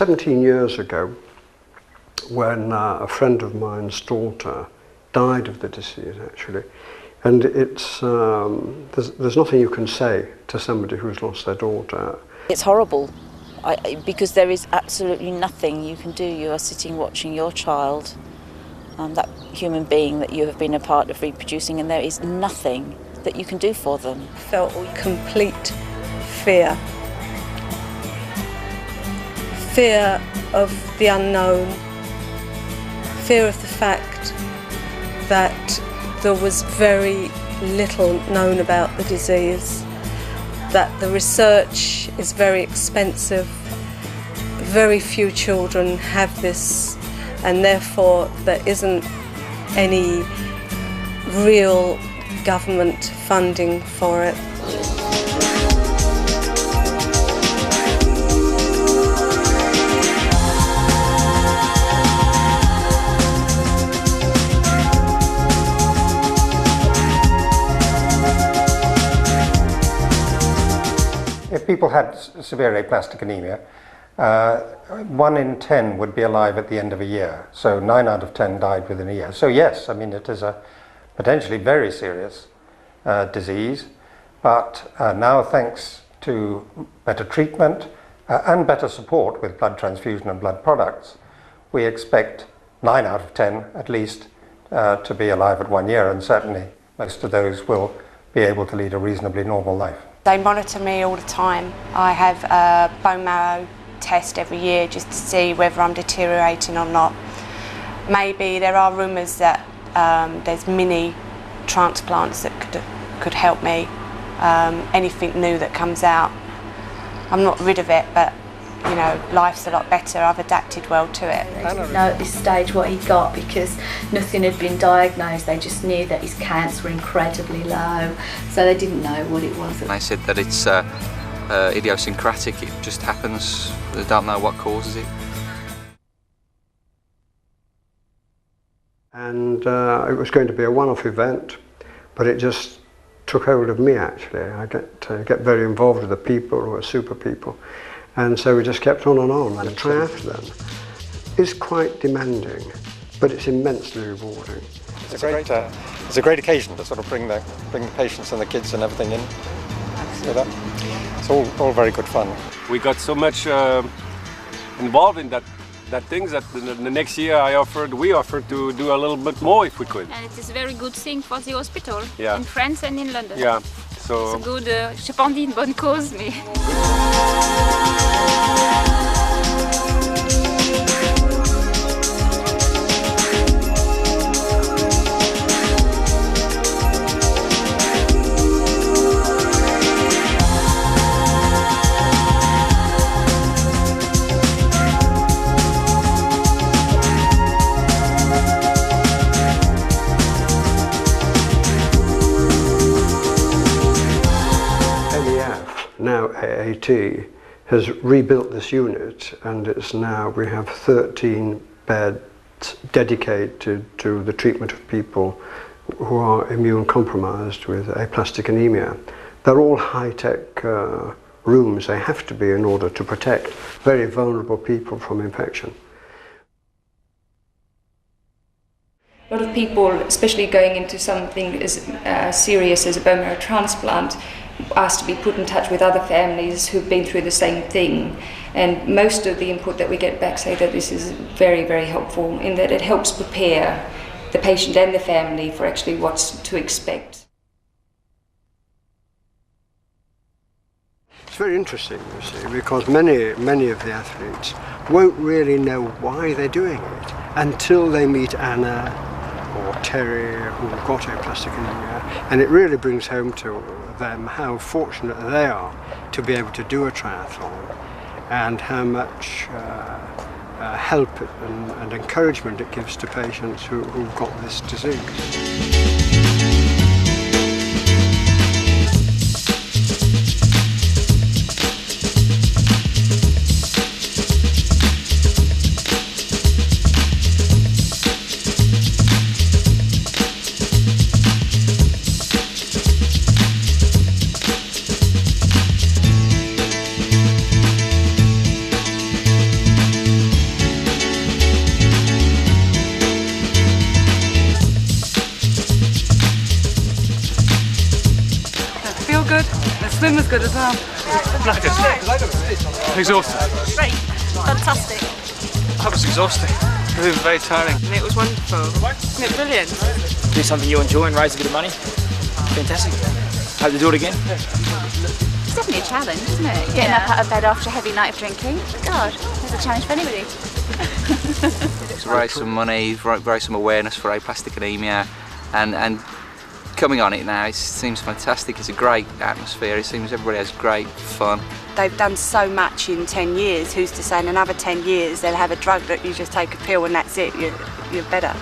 17 years ago, when a friend of mine's daughter died of the disease, actually, and it's there's nothing you can say to somebody who's lost their daughter. It's horrible, because there is absolutely nothing you can do. You are sitting watching your child, that human being that you have been a part of reproducing, and there is nothing that you can do for them. Felt complete fear. Fear of the unknown. Fear of the fact that there was very little known about the disease, that the research is very expensive, very few children have this, and therefore there isn't any real government funding for it. If people had severe aplastic anemia, 1 in 10 would be alive at the end of a year. So 9 out of 10 died within a year. So yes, I mean, it is a potentially very serious disease, but now thanks to better treatment and better support with blood transfusion and blood products, we expect 9 out of 10 at least to be alive at 1 year, and certainly most of those will be able to lead a reasonably normal life. They monitor me all the time. I have a bone marrow test every year just to see whether I'm deteriorating or not. Maybe there are rumours that there's mini transplants that could help me. Anything new that comes out, I'm not rid of it, but you know, life's a lot better. I've adapted well to it. They didn't know at this stage what he got because nothing had been diagnosed. They just knew that his counts were incredibly low, so they didn't know what it was. They said that it's idiosyncratic, it just happens, they don't know what causes it. And it was going to be a one-off event, but it just took hold of me actually. I get very involved with the people who are super people. And so we just kept on and on. And the triathlon is quite demanding, but it's immensely rewarding. It's a great occasion to sort of bring the patients and the kids and everything in. It's all very good fun. We got so much involved in that things that the next year we offered to do a little bit more if we could. And it is a very good thing for the hospital, yeah, in France and in London. Yeah, so... C'est good, je pense une bonne cause, mais... Now AAT has rebuilt this unit, and it's now, we have 13 beds dedicated to the treatment of people who are immune compromised with aplastic anemia. They're all high-tech rooms. They have to be in order to protect very vulnerable people from infection. A lot of people, especially going into something as serious as a bone marrow transplant, asked to be put in touch with other families who've been through the same thing, and most of the input that we get back say that this is very, very helpful in that it helps prepare the patient and the family for actually what's to expect. It's very interesting, you see, because many of the athletes won't really know why they're doing it until they meet Anna or Terry who've got aplastic anemia, and it really brings home to them how fortunate they are to be able to do a triathlon and how much help and encouragement it gives to patients who've got this disease. Exhausted. Great. Fantastic. That was exhausting. It was very tiring. And it was wonderful. Isn't it brilliant? Do something you enjoy and raise a bit of money. Fantastic. Hope to do it again. It's definitely a challenge, isn't it? Getting up out of bed after a heavy night of drinking. God, there's a challenge for anybody. To raise some money, raise some awareness for aplastic anemia, and coming on it now, it seems fantastic. It's a great atmosphere. It seems everybody has great fun. They've done so much in 10 years. Who's to say in another 10 years they'll have a drug that you just take a pill and that's it, you're better.